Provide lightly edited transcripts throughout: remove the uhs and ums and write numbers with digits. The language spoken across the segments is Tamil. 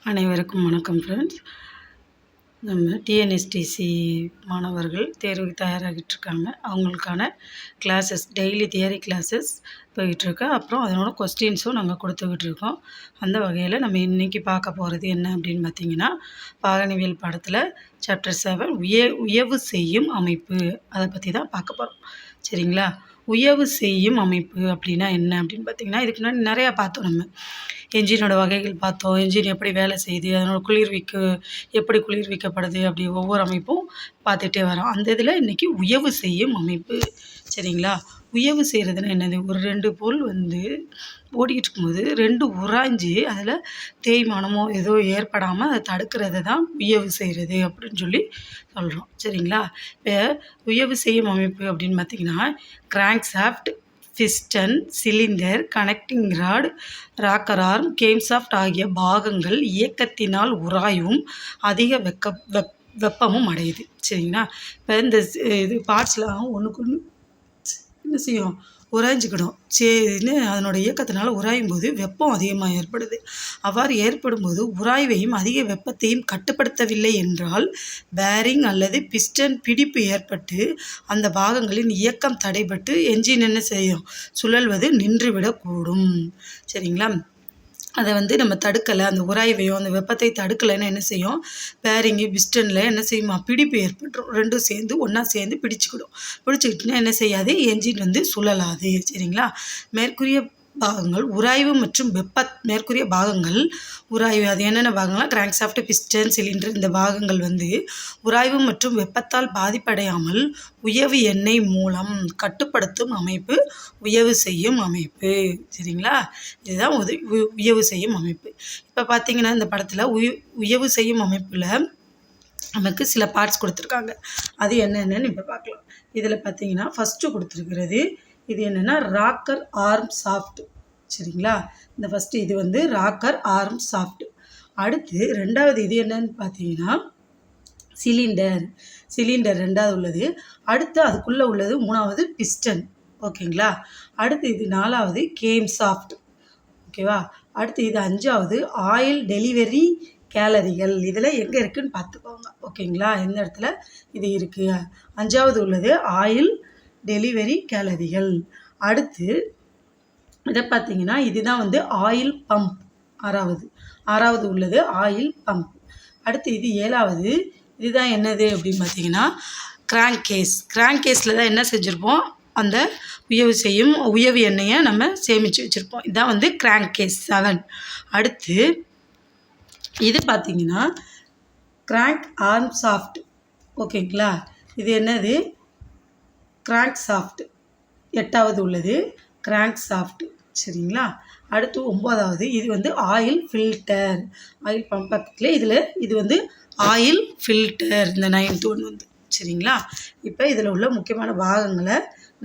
அனைவருக்கும் வணக்கம் ஃப்ரெண்ட்ஸ். நம்ம டிஎன்எஸ்டிசி மாணவர்கள் தேர்வுக்கு தயாராகிட்டுருக்காங்க. அவங்களுக்கான கிளாஸஸ் டெய்லி தியரி கிளாஸஸ் போயிட்டுருக்கு. அப்புறம் அதனோட கொஸ்டின்ஸும் நாங்கள் கொடுத்துக்கிட்டு இருக்கோம். அந்த வகையில் நம்ம இன்றைக்கி பார்க்க போகிறது என்ன அப்படின்னு பார்த்திங்கன்னா, பாகனியல் பாடத்தில் சாப்டர் 7 உயவு செய்யும் அமைப்பு, அதை பற்றி தான் பார்க்க போகிறோம். சரிங்களா? உயவு செய்யும் அமைப்பு அப்படின்னா என்ன அப்படின்னு பார்த்திங்கன்னா, இதுக்கு முன்னாடி நிறையா பார்த்தோம். நம்ம என்ஜினோட வகைகள் பார்த்தோம். என்ஜின் எப்படி வேலை செய்யுது, அதனோட எப்படி குளிர்விக்கப்படுது, அப்படி ஒவ்வொரு அமைப்பும் பார்த்துட்டே வரோம். அந்த இதில் இன்றைக்கி உயவு செய்யும் அமைப்பு. சரிங்களா? உயவு செய்கிறதுனா என்னது? ஒரு 2 பொருள் ஓடிக்கிட்டு இருக்கும்போது 2 உராய்ஞ்சு அதில் தேய்மானமோ ஏதோ ஏற்படாமல் அதை தடுக்கிறது தான் உயவு செய்கிறது அப்படின்னு சொல்லி சொல்கிறோம். சரிங்களா? இப்போ உயவு செய்யும் அமைப்பு அப்படின்னு பார்த்திங்கன்னா, crank shaft, piston, cylinder, connecting rod, rocker arm, camshaft ஆகிய பாகங்கள் இயக்கத்தினால் உராய்வும் அதிக வெப்பமும் அடையுது. சரிங்களா? இப்போ இந்த இது பார்ட்ஸ்லாம் ஒன்றுக்கு ஒன்று என்ன செய்யும்? உராய்ஞ்சிக்கிடும். சரின்னு அதனோட இயக்கத்தினால உராயும் போது வெப்பம் அதிகமாக ஏற்படுது. அவ்வாறு ஏற்படும்போது உராய்வையும் அதிக வெப்பத்தையும் கட்டுப்படுத்தவில்லை என்றால் பேரிங் அல்லது பிஸ்டன் பிடிப்பு ஏற்பட்டு அந்த பாகங்களின் இயக்கம் தடைபட்டு என்ஜின் என்ன செய்யும்? சுழல்வது நின்றுவிடக்கூடும். சரிங்களா? அதை நம்ம தடுக்கலை, அந்த உராய்வையும் அந்த வெப்பத்தை தடுக்கலைன்னு என்ன செய்யும்? பேரிங்கு பிஸ்டனில் என்ன செய்யுமா? பிடிப்பு ஏற்பட்டுரும். ரெண்டும் சேர்ந்து ஒன்றா சேர்ந்து பிடிச்சிக்கிட்டுன்னா என்ன செய்யாது? என்ஜின் சுழலாது. சரிங்களா? மேற்கூறிய பாகங்கள் உராய்வு மற்றும் மேற்கூறிய பாகங்கள் உராய்வு, அது என்னென்ன பாகங்கள்லாம் கிராங்க் ஷாஃப்ட், பிஸ்டன், சிலிண்டர், இந்த பாகங்கள் உராய்வு மற்றும் வெப்பத்தால் பாதிப்படையாமல் உயவு எண்ணெய் மூலம் கட்டுப்படுத்தும் அமைப்பு உயவு செய்யும் அமைப்பு. சரிங்களா? இதுதான் உயவு செய்யும் அமைப்பு. இப்போ பார்த்தீங்கன்னா, இந்த படத்தில் உயவு செய்யும் அமைப்பில் நமக்கு சில பார்ட்ஸ் கொடுத்துருக்காங்க. அது என்னென்னு இப்போ பார்க்கலாம். இதில் பார்த்தீங்கன்னா ஃபஸ்ட்டு கொடுத்துருக்கிறது இது என்னென்னா ராக்கர் ஆர்ம் ஷாஃப்ட். சரிங்களா? இந்த ஃபஸ்ட்டு இது ராக்கர் ஆர்ம் ஷாஃப்ட். அடுத்து ரெண்டாவது இது என்னன்னு பார்த்தீங்கன்னா சிலிண்டர் ரெண்டாவது உள்ளது. அடுத்து அதுக்குள்ளே உள்ளது மூணாவது பிஸ்டன். ஓகேங்களா? அடுத்து இது நாலாவது கேம் ஷாஃப்ட். ஓகேவா? அடுத்து இது அஞ்சாவது ஆயில் டெலிவரி கேலரிகள். இதில் எங்கே இருக்குதுன்னு பார்த்துக்கோங்க. ஓகேங்களா? எந்த இடத்துல இது இருக்குது? அஞ்சாவது உள்ளது ஆயில் டெலிவரி கேலரிகள். அடுத்து இதை பார்த்தீங்கன்னா இதுதான் ஆயில் பம்ப். ஆறாவது உள்ளது ஆயில் பம்ப். அடுத்து இது ஏழாவது. இதுதான் என்னது அப்படின்னு பார்த்தீங்கன்னா கிராங்க் கேஸில் தான் என்ன செஞ்சுருப்போம்? அந்த உயவு எண்ணெயை நம்ம சேமித்து வச்சுருப்போம். இதுதான் கிராங்க் கேஸ் 7. அடுத்து இது பார்த்தீங்கன்னா கிராங்க் ஆர்ம் ஷாஃப்ட். ஓகேங்களா? இது என்னது? Crank shaft. 8வது உள்ளது கிராங்க் ஷாஃப்ட். சரிங்களா? அடுத்து 9வது இது ஆயில் ஃபில்டர். ஆயில் பம்ப் பக்கத்தில் இது ஆயில் ஃபில்டர். இந்த 9th ஒன் சரிங்களா? இப்போ இதில் உள்ள முக்கியமான பாகங்களை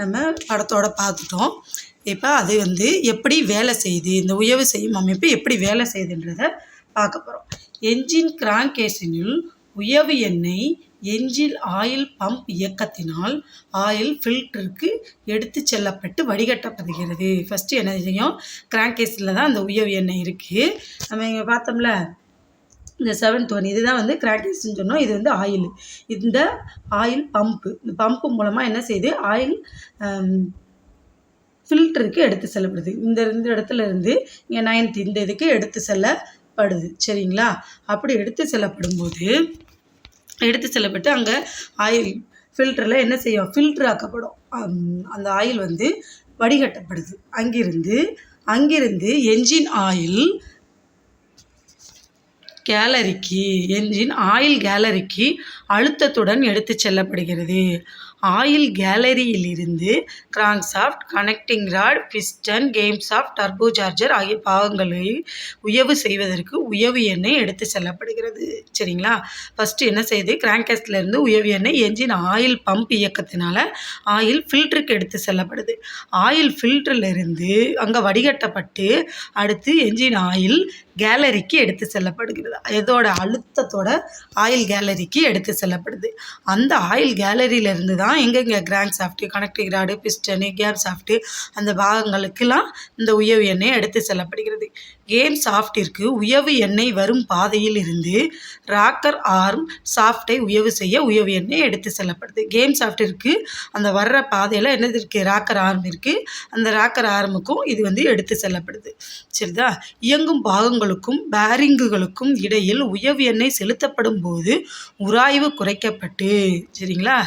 நம்ம படத்தோடு பார்த்துட்டோம். இப்போ அது எப்படி வேலை செய்யுது, இந்த உயவு செய்யும் அமைப்பு எப்படி வேலை செய்யுதுன்றதை பார்க்க போகிறோம். என்ஜின் கிராங்க் கேஸினுள் உயவு எண்ணெய் என்ஜின் ஆயில் பம்ப் இயக்கத்தினால் ஆயில் ஃபில்டருக்கு எடுத்து செல்லப்பட்டு வடிகட்டப்படுகிறது. ஃபஸ்ட்டு என்ன செய்யும்? கிராங்க் கேஸில் தான் அந்த உயவு எண்ணெய் இருக்குது. நம்ம இங்கே பார்த்தோம்ல இந்த 7th ஒன், இதுதான் கிராங்க் கேஸ்ன்னு சொன்னோம். இது ஆயில். இந்த ஆயில் பம்ப்பு, இந்த பம்ப்பு மூலமாக என்ன செய்யுது? ஆயில் ஃபில்டருக்கு எடுத்து செல்லப்படுது. இந்த இடத்துல இருந்து இங்கே 9th இந்த இதுக்கு எடுத்து செல்லப்படுது. சரிங்களா? அப்படி எடுத்து செல்லப்பட்டு அங்கே ஆயில் ஃபில்டரில் என்ன செய்யும்? ஃபில்டர் ஆக்கப்படும். அந்த ஆயில் வடிகட்டப்படுது. அங்கிருந்து என்ஜின் ஆயில் கேலரிக்கு அழுத்தத்துடன் எடுத்து செல்லப்படுகிறது. ஆயில் கேலரியிலிருந்து crank shaft, connecting rod, piston, cam shaft, turbo charger ஆகிய பாகங்களை உயவு செய்வதற்கு உயவு எண்ணெய் எடுத்து செல்லப்படுகிறது. சரிங்களா? ஃபஸ்ட்டு என்ன செய்யுது? கிராங்க் கேஸ்லேருந்து உயவு எண்ணெய் என்ஜின் ஆயில் பம்ப் இயக்கத்தினால ஆயில் ஃபில்டருக்கு எடுத்து செல்லப்படுது. ஆயில் ஃபில்டர்லேருந்து அங்கே வடிகட்டப்பட்டு அடுத்து என்ஜின் ஆயில் கேலரிக்கு எடுத்து செல்லப்படுகிறது. இதோட அழுத்தத்தோட ஆயில் கேலரிக்கு எடுத்து செல்லப்படுது. அந்த ஆயில் கேலரியிலேருந்து தான் தான் எங்கெங்கே crank shaft, connecting rod, piston, cam shaft அந்த பாகங்களுக்கெல்லாம் இந்த உயவு எண்ணெய் எடுத்து செல்லப்படுகிறது. கேம் ஷாஃப்ட்டிற்கு உயவு எண்ணெய் வரும் பாதையில் இருந்து ராக்கர் ஆர்ம் ஷாஃப்ட்டை உயவு செய்ய உயவு எண்ணெய் எடுத்து செல்லப்படுது. கேம் ஷாஃப்ட்டிற்கு அந்த வர்ற பாதையில் என்னது இருக்குது, ராக்கர் ஆர்ம் இருக்குது. அந்த ராக்கர் ஆர்முக்கும் இது வந்து எடுத்து செல்லப்படுது. சரிதா? இயங்கும் பாகங்களுக்கும் பேரிங்குகளுக்கும் இடையில் உயவு எண்ணெய் செலுத்தப்படும் போது உராய்வு குறைக்கப்பட்டு, சரிங்களா,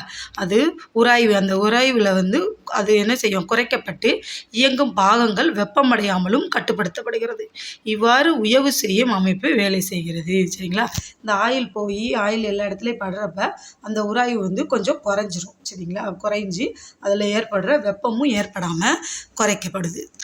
அது உராய்வு, அந்த உராய்வில் வந்து அது என்ன செய்யும், குறைக்கப்பட்டு இயங்கும் பாகங்கள் வெப்பமடையாமலும் கட்டுப்படுத்தப்படுகிறது. இவ்வாறு உயவு செய்யும் அமைப்பு வேலை செய்கிறது. சரிங்களா? இந்த ஆயில் எல்லா இடத்துலையும் படுறப்ப அந்த உராய்வு வந்து கொஞ்சம் குறைஞ்சிரும். சரிங்களா? குறைஞ்சி அதில் ஏற்படுற வெப்பமும் ஏற்படாமல்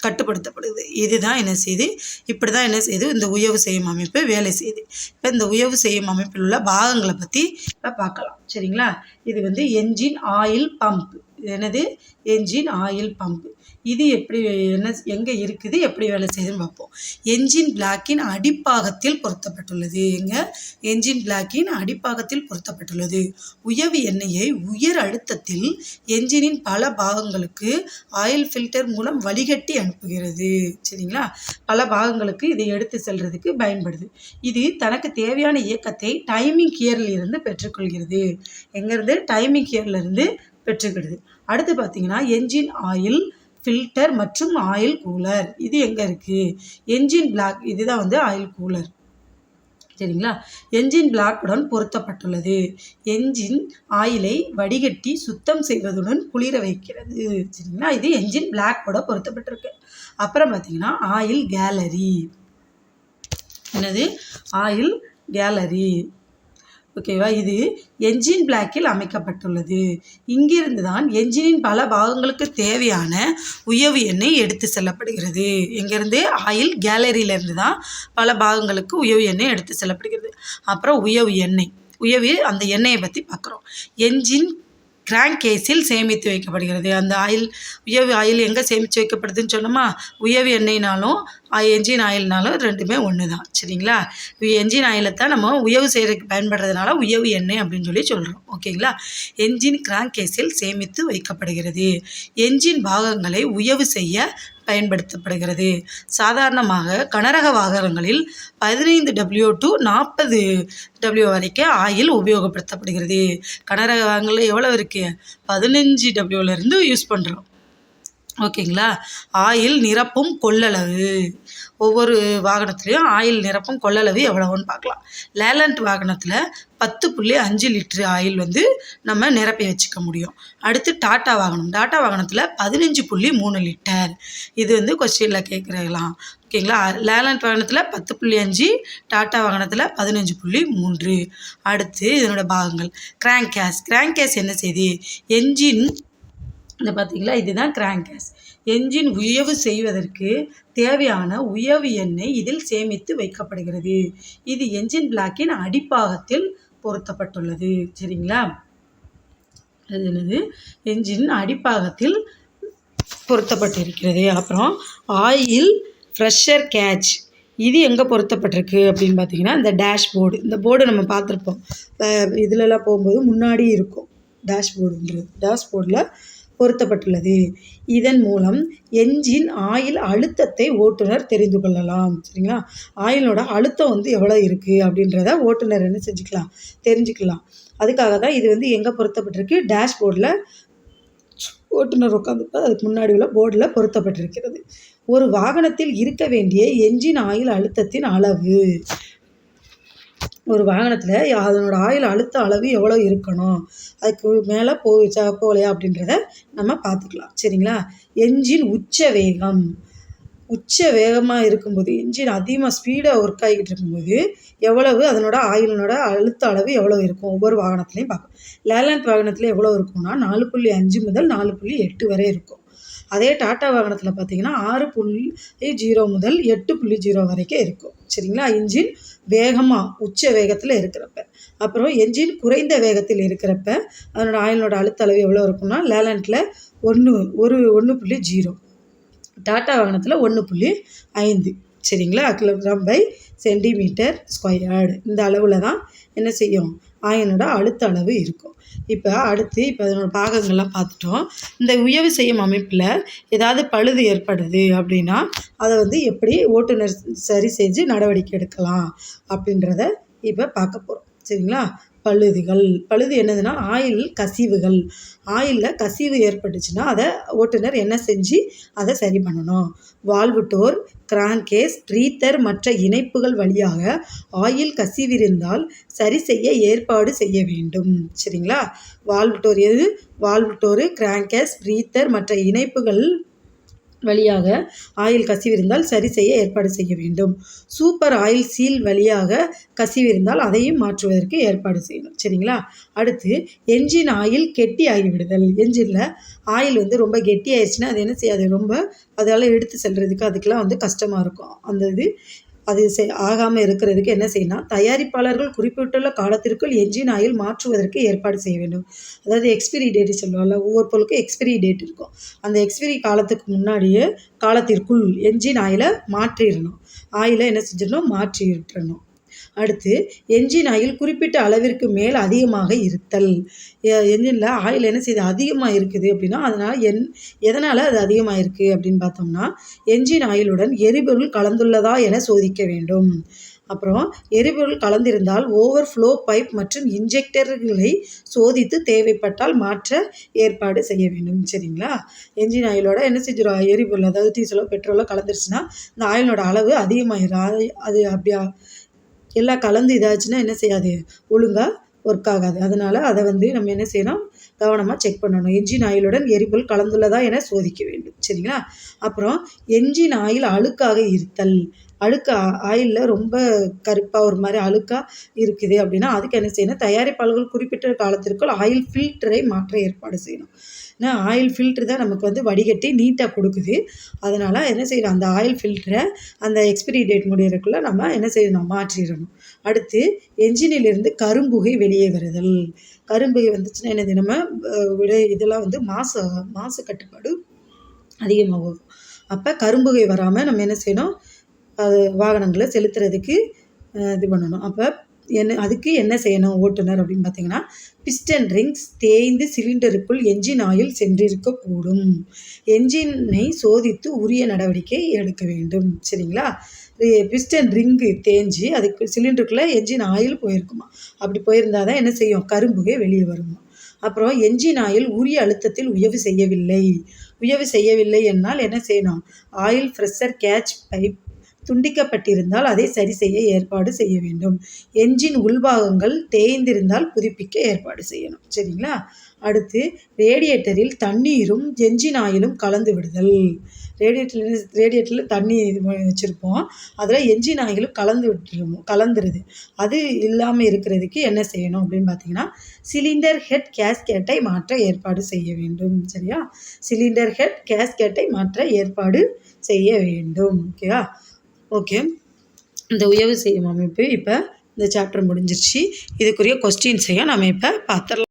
கட்டுப்படுத்தப்படுது. இதுதான் என்ன செய்யுது, இப்படி தான் என்ன செய்யுது, இந்த உயவு செய்யும் அமைப்பு வேலை செய்யுது. இப்போ இந்த உயவு செய்யும் அமைப்பில் உள்ள பாகங்களை பற்றி இப்போ பார்க்கலாம். சரிங்களா? இது வந்து என்ஜின் ஆயில் பம்ப். இது என்னது, என்ஜின் ஆயில் பம்ப். இது எப்படி எங்கே இருக்குது, எப்படி வேலை செய்யுதுன்னு பார்ப்போம். என்ஜின் பிளாக்கின் அடிப்பாகத்தில் பொருத்தப்பட்டுள்ளது. என்ஜின் பிளாக்கின் அடிப்பாகத்தில் பொருத்தப்பட்டுள்ளது. உயவு எண்ணெயை உயர் அழுத்தத்தில் என்ஜினின் பல பாகங்களுக்கு ஆயில் ஃபில்டர் மூலம் வடிகட்டி அனுப்புகிறது. சரிங்களா? பல பாகங்களுக்கு இதை எடுத்து செல்றதுக்கு பயன்படுது. இது தனக்கு தேவையான இயக்கத்தை டைமிங் கியரில் இருந்து பெற்றுக்கொள்கிறது. எங்கேருந்து, டைமிங் கியரில் இருந்து பெற்றுக்கிடுது. அடுத்து பார்த்தீங்கன்னா என்ஜின் ஆயில் ஃபில்டர் மற்றும் ஆயில் கூலர். இது எங்கே இருக்குது, என்ஜின் பிளாக். இதுதான் வந்து ஆயில் கூலர். சரிங்களா? என்ஜின் பிளாக்குடன் பொருத்தப்பட்டுள்ளது. என்ஜின் ஆயிலை வடிகட்டி சுத்தம் செய்வதுடன் குளிர வைக்கிறது. சரிங்களா? இது என்ஜின் பிளாக்கோட பொருத்தப்பட்டிருக்கு. அப்புறம் பார்த்தீங்கன்னா ஆயில் கேலரி. என்னது, ஆயில் கேலரி. ஓகேவா? இது என்ஜின் பிளாக்கில் அமைக்கப்பட்டுள்ளது. இங்கிருந்து தான் என்ஜினின் பல பாகங்களுக்கு தேவையான உயவு எண்ணெய் எடுத்து செல்லப்படுகிறது. எங்கேருந்து, ஆயில் கேலரியிலேருந்து தான் பல பாகங்களுக்கு உயவு எண்ணெய் எடுத்து செல்லப்படுகிறது. அப்புறம் அந்த எண்ணெயை பற்றி பார்க்குறோம். என்ஜின் கிராங்க் கேஸில் சேமித்து வைக்கப்படுகிறது. அந்த உயவு ஆயில் எங்கே சேமித்து வைக்கப்படுதுன்னு சொன்னோமா, உயவு எண்ணெய்னாலும் என்ஜின் ஆயில்னாலும் ரெண்டுமே ஒன்று தான். சரிங்களா? என்ஜின் ஆயிலை தான் நம்ம உயவு செய்கிறதுக்கு பயன்படுறதுனால உயவு எண்ணெய் அப்படின்னு சொல்லி சொல்கிறோம். ஓகேங்களா? என்ஜின் கிராங்க் கேஸில் சேமித்து வைக்கப்படுகிறது. என்ஜின் பாகங்களை உயவு செய்ய பயன்படுத்தப்படுகிறது. சாதாரணமாக கனரக வாகனங்களில் 15 W to 40 W வரைக்கும் ஆயில் உபயோகப்படுத்தப்படுகிறது. கனரக வாகனங்களில் எவ்வளோ இருக்குது, 15 Wலேருந்து யூஸ் பண்ணுறோம். ஓகேங்களா? ஆயில் நிரப்பும் கொள்ளளவு, ஒவ்வொரு வாகனத்துலேயும் ஆயில் நிரப்பும் கொள்ளளவு எவ்வளவுன்னு பார்க்கலாம். லேலண்ட் வாகனத்தில் 10.5 லிட்டரு ஆயில் வந்து நம்ம நிரப்பி வச்சுக்க முடியும். அடுத்து டாட்டா வாகனத்தில் 15.3 லிட்டர். இது வந்து கொஸ்டினில் கேட்குறலாம். ஓகேங்களா? லேலண்ட் வாகனத்தில் 10.5, டாட்டா வாகனத்தில் 15.3. அடுத்து இதனோட பாகங்கள். கிராங்க் கேஸ் என்ன செய்யுது, என்ஜின் இந்த பார்த்தீங்களா, இதுதான் கிராங்க் கேஸ். என்ஜின் உயவு செய்வதற்கு தேவையான உயவு எண்ணெய் இதில் சேமித்து வைக்கப்படுகிறது. இது என்ஜின் பிளாக்கின் அடிப்பாகத்தில் பொருத்தப்பட்டுள்ளது. சரிங்களா? அது என்னது, என்ஜின் அடிப்பாகத்தில் பொருத்தப்பட்டிருக்கிறது. அப்புறம் ஆயில் ப்ரெஷர் கேட்ச். இது எங்கே பொருத்தப்பட்டிருக்கு அப்படின்னு பார்த்தீங்கன்னா, இந்த டேஷ்போர்டு. இந்த போர்டு நம்ம பார்த்துருப்போம், இதிலெல்லாம் போகும்போது முன்னாடி இருக்கும் டேஷ்போர்டில் பொருத்தப்பட்டுள்ளது. இதன் மூலம் என்ஜின் ஆயில் அழுத்தத்தை ஓட்டுநர் தெரிந்து கொள்ளலாம். சரிங்களா? ஆயிலோட அழுத்தம் வந்து எவ்வளோ இருக்குது அப்படின்றத ஓட்டுநர் என்ன செஞ்சுக்கலாம், தெரிஞ்சுக்கலாம். அதுக்காக தான் இது வந்து எங்கே பொருத்தப்பட்டிருக்கு, டேஷ்போர்டில் ஓட்டுநர் உட்காந்துப்போ அதுக்கு முன்னாடி உள்ள போர்டில் பொருத்தப்பட்டிருக்கிறது. ஒரு வாகனத்தில் இருக்க வேண்டிய என்ஜின் ஆயில் அழுத்தத்தின் அளவு. ஒரு வாகனத்தில் அதனோட ஆயில் அழுத்த அளவு எவ்வளோ இருக்கணும், அதுக்கு மேலே போகலையா அப்படின்றத நம்ம பார்த்துக்கலாம். சரிங்களா? என்ஜின் உச்ச வேகமாக இருக்கும்போது, என்ஜின் அதிகமாக ஸ்பீடாக ஒர்க் ஆகிக்கிட்டு இருக்கும்போது எவ்வளவு அதனோட ஆயிலினோட அழுத்த அளவு எவ்வளோ இருக்கும் ஒவ்வொரு வாகனத்துலேயும் பார்க்கணும். லேலண்ட் வாகனத்தில் எவ்வளோ இருக்கும்னா 4.5 முதல் 4.8 வரை இருக்கும். அதே டாட்டா வாகனத்தில் பார்த்தீங்கன்னா 6.0 முதல் 8.0 வரைக்கும் இருக்கும். சரிங்களா? என்ஜின் வேகமாக உச்ச வேகத்தில் இருக்கிறப்ப. அப்புறம் என்ஜின் குறைந்த வேகத்தில் இருக்கிறப்ப அதனோட ஆயிலோட அழுத்த அளவு எவ்வளோ இருக்கும்னா, லேலண்ட்டில் 1.0, டாட்டா வாகனத்தில் 1.5. சரிங்களா? Kilogram by centimetre squared. இந்த அளவில் தான் என்ன செய்யும், ஆயிலோட அழுத்த அளவு இருக்கும். இப்போ அதனோட பாகங்கள்லாம் பார்த்துட்டோம். இந்த உயவு செய்யும் அமைப்பில் ஏதாவது பழுது ஏற்படுது அப்படின்னா அதை வந்து எப்படி ஓட்டுநர் சரி செஞ்சு நடவடிக்கை எடுக்கலாம் அப்படின்றத இப்போ பார்க்க போகிறோம். சரிங்களா? பழுது என்னதுன்னா கசிவுகள். ஆயிலில் கசிவு ஏற்பட்டுச்சுன்னா அதை ஓட்டுநர் என்ன செஞ்சு அதை சரி பண்ணணும். வால்வு டோர், கிராங்கேஸ், ப்ரீத்தர் மற்ற இணைப்புகள் வழியாக ஆயில் கசிவிருந்தால் சரி செய்ய ஏற்பாடு செய்ய வேண்டும். சரிங்களா? வால்வு டோரு, கிராங்கேஸ், ப்ரீத்தர் மற்ற இணைப்புகள் வழியாக ஆயில் கசிவிருந்தால் சரி செய்ய ஏற்பாடு செய்ய வேண்டும். சூப்பர் ஆயில் சீல் வழியாக கசிவிருந்தால் அதையும் மாற்றுவதற்கு ஏற்பாடு செய்யணும். சரிங்களா? அடுத்து என்ஜின் ஆயில் கெட்டி ஆகிவிடுதல். என்ஜினில் ஆயில் வந்து ரொம்ப கெட்டி ஆயிடுச்சுன்னா அது என்ன செய்யாது, ரொம்ப அதால் எடுத்து செல்றதுக்கு அதுக்கெலாம் வந்து கஷ்டமாக இருக்கும். அது ஆகாமல் இருக்கிறதுக்கு என்ன செய்யணும், தயாரிப்பாளர்கள் குறிப்பிட்டுள்ள காலத்திற்குள் என்ஜின் ஆயில் மாற்றுவதற்கு ஏற்பாடு செய்ய வேண்டும். அதாவது எக்ஸ்பிரி டேட்டு சொல்லுவாங்கள்ல, ஒவ்வொரு பொருளுக்கும் எக்ஸ்பிரி டேட் இருக்கும். அந்த எக்ஸ்பிரி காலத்திற்குள் என்ஜின் ஆயிலை மாற்றிடணும். என்ன செஞ்சிடணும், மாற்றி விட்டுறணும். அடுத்து என்ஜின் ஆயில் குறிப்பிட்ட அளவிற்கு மேல் அதிகமாக இருத்தல். என்ஜினில் ஆயில் என்ன செய்யுது, அதிகமாக இருக்குது அப்படின்னா அதனால் எதனால் அது அதிகமாக இருக்குது அப்படின்னு பார்த்தோம்னா என்ஜின் ஆயிலுடன் எரிபொருள் கலந்துள்ளதா என சோதிக்க வேண்டும். அப்புறம் எரிபொருள் கலந்திருந்தால் ஓவர்ஃப்ளோ பைப் மற்றும் இன்ஜெக்டர்களை சோதித்து தேவைப்பட்டால் மாற்ற ஏற்பாடு செய்ய வேண்டும். சரிங்களா? என்ஜின் ஆயிலோட என்ன செஞ்சிடும், எரிபொருள் அதாவது டீசலோ பெட்ரோலோ கலந்துருச்சுன்னா இந்த ஆயிலோட அளவு அதிகமாகிடும். அது அப்படியா எல்லாம் கலந்து இதாச்சுன்னா என்ன செய்யாது, ஒழுங்காக ஒர்க் ஆகாது. அதனால் அதை வந்து நம்ம என்ன செய்யணும், கவனமாக செக் பண்ணணும். என்ஜின் ஆயிலுடன் எரிபொருள் கலந்துள்ளதா என சோதிக்க வேண்டும். சரிங்களா? அப்புறம் என்ஜின் ஆயில் அழுக்காக இருத்தல். ஆயிலில் ரொம்ப கருப்பாக ஒரு மாதிரி அழுக்காக இருக்குது அப்படின்னா அதுக்கு என்ன செய்யணும், தயாரிப்பாளர்கள் குறிப்பிட்ட காலத்திற்குள் ஆயில் ஃபில்டரை மாற்ற ஏற்பாடு செய்யணும். ஏன்னா ஆயில் ஃபில்ட்ரு தான் நமக்கு வந்து வடிகட்டி நீட்டாக கொடுக்குது. அதனால் என்ன செய்யணும், அந்த ஆயில் ஃபில்டரை அந்த எக்ஸ்பிரி டேட் முடியறதுக்குள்ளே நம்ம என்ன செய்யணும், மாற்றிடணும். அடுத்து என்ஜினிலிருந்து கரும்புகை வெளியே வருதல். கரும்புகை வந்துச்சுன்னா என்னது, நம்ம இதெல்லாம் வந்து மாசு கட்டுப்பாடு அதிகமாகும். அப்போ கரும்புகை வராமல் நம்ம என்ன செய்யணும், வாகனங்களை செலுத்துறதுக்கு இது பண்ணணும். அப்போ அதுக்கு என்ன செய்யணும் ஓட்டுநர் அப்படின்னு பார்த்தீங்கன்னா, பிஸ்டன் ரிங்ஸ் தேய்ந்து சிலிண்டருக்குள் என்ஜின் ஆயில் சென்றிருக்கக்கூடும். என்ஜினை சோதித்து உரிய நடவடிக்கை எடுக்க வேண்டும். சரிங்களா? பிஸ்டன் ரிங்கு தேஞ்சு அதுக்கு சிலிண்டருக்குள்ளே என்ஜின் ஆயில் போயிருக்குமா, அப்படி போயிருந்தால் தான் என்ன செய்யும், கரும்புகை வெளியே வருமா. அப்புறம் என்ஜின் ஆயில் உரிய அழுத்தத்தில் உயவு செய்யவில்லை என்னால் என்ன செய்யணும், ஆயில் ப்ரெஷர் கேட்ச் பைப் துண்டிக்கப்பட்டிருந்தால் அதை சரி செய்ய ஏற்பாடு செய்ய வேண்டும். என்ஜின் உள்பாகங்கள் தேய்ந்திருந்தால் புதுப்பிக்க ஏற்பாடு செய்யணும். சரிங்களா? அடுத்து ரேடியேட்டரில் தண்ணீரும் என்ஜின் ஆயிலும் கலந்து விடுதல். ரேடியேட்டரில் தண்ணி வச்சுருப்போம், அதில் என்ஜின் ஆயிலும் கலந்துருது. அது இல்லாமல் இருக்கிறதுக்கு என்ன செய்யணும் அப்படின்னு பார்த்தீங்கன்னா, சிலிண்டர் ஹெட் கேஸ்கெட்டை மாற்ற ஏற்பாடு செய்ய வேண்டும். சரியா? சிலிண்டர் ஹெட் கேஸ்கெட்டை மாற்ற ஏற்பாடு செய்ய வேண்டும். ஓகே. இந்த உயவு செய்யும் அமைப்பு இப்போ இந்த சாப்டர் முடிஞ்சிருச்சு. இதுக்குரிய கொஸ்டின்ஸையும் நம்ம இப்போ பார்த்துடலாம்.